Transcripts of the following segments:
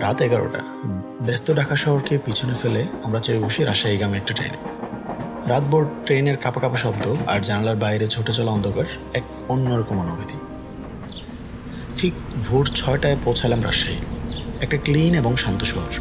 রাত 11টা। ব্যস্ত ঢাকা শহরকে পিছনে ফেলে আমরা চেয়ে বসি রাজশাহীগামী একটা ট্রেনে। রাতভর ট্রেনের কাঁপা কাঁপা শব্দ আর জানালার বাইরে ছুটে চলা অন্ধকার এক অন্যরকম অনুভূতি। ঠিক ভোর 6টায় পৌঁছালাম রাজশাহী, একটা ক্লিন এবং শান্ত শহর।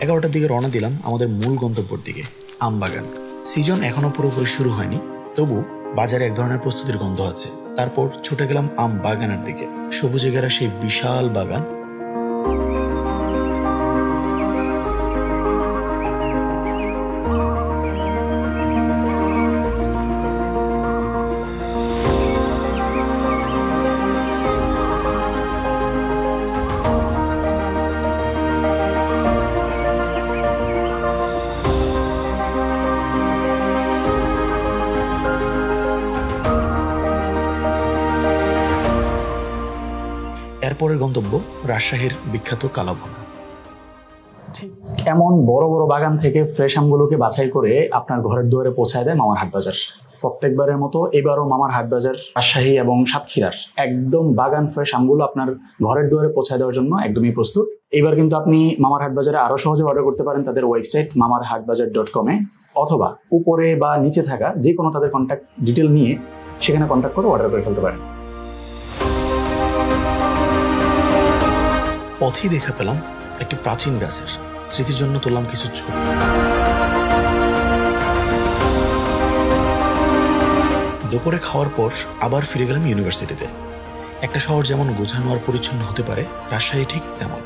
এগারোটার দিকে রওনা দিলাম আমাদের মূল গন্তব্যের দিকে, আমবাগান। সিজন এখনো পুরোপুরি শুরু হয়নি, তবু বাজারে এক ধরনের প্রস্তুতির গন্ধ আছে। তারপর ছুটে গেলাম আম বাগানের দিকে, সবুজে ঘেরা সেই বিশাল বাগান। এরপরের গন্তব্য রাজশাহীর বিখ্যাত কালাভুনা। ঠিক এমন বড় বড় বাগান থেকে ফ্রেশ আমগুলোকে বাছাই করে আপনার ঘরের দুয়ারে পৌঁছায় দেয় মামার হাট বাজার। প্রত্যেকবারের মতো এবারও মামার হাট বাজার রাজশাহী এবং সাতক্ষীরার একদম বাগান ফ্রেশ আমগুলো আপনার ঘরের দুয়ারে পৌঁছায় দেওয়ার জন্য একদমই প্রস্তুত। এবার কিন্তু আপনি মামার হাট বাজারে আরো সহজে অর্ডার করতে পারেন তাদের ওয়েবসাইট mamarhatbajar.com-এ, অথবা উপরে বা নিচে থাকা যে কোনো তাদের কন্ট্যাক্ট ডিটেল নিয়ে সেখানে কন্ট্যাক্ট করে অর্ডার করে ফেলতে পারেন। পথেই দেখা পেলাম একটি প্রাচীন গাছের স্মৃতির জন্য তুললাম কিছু ছবি। দুপুরে খাওয়ার পর আবার ফিরে গেলাম ইউনিভার্সিটিতে। একটা শহর যেমন গোছানো আর পরিচ্ছন্ন হতে পারে, রাজশাহী ঠিক তেমন।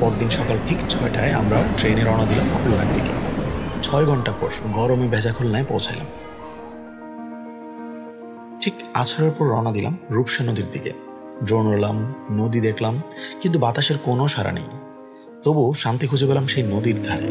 পরদিন সকাল ঠিক 6টায় আমরা ট্রেনে রওনা দিলাম খুলনার দিকে। 6 ঘন্টা পর গরমে ভেজা খুলনায় পৌঁছালাম। ঠিক আছরের পর রওনা দিলাম রূপসা নদীর দিকে। ড্রোন উড়ালাম, নদী দেখলাম, কিন্তু বাতাসের কোনো সাড়া নেই। তবু শান্তি খুঁজে পেলাম সেই নদীর ধারে।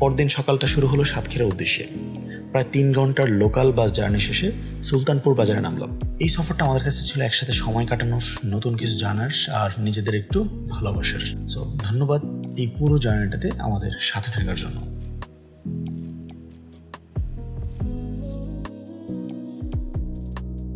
পরদিন সকালটা শুরু হলো সাতক্ষীরার উদ্দেশ্যে। প্রায় 3 ঘন্টার লোকাল বাস জার্নি শেষে সুলতানপুর বাজারে নামলাম। এই সফরটা আমাদের কাছে ছিল একসাথে সময় কাটানোর, নতুন কিছু জানার আর নিজেদের একটু ভালোবাসার। সো ধন্যবাদ এই পুরো জার্নিটাতে আমাদের সাথে থাকার জন্য।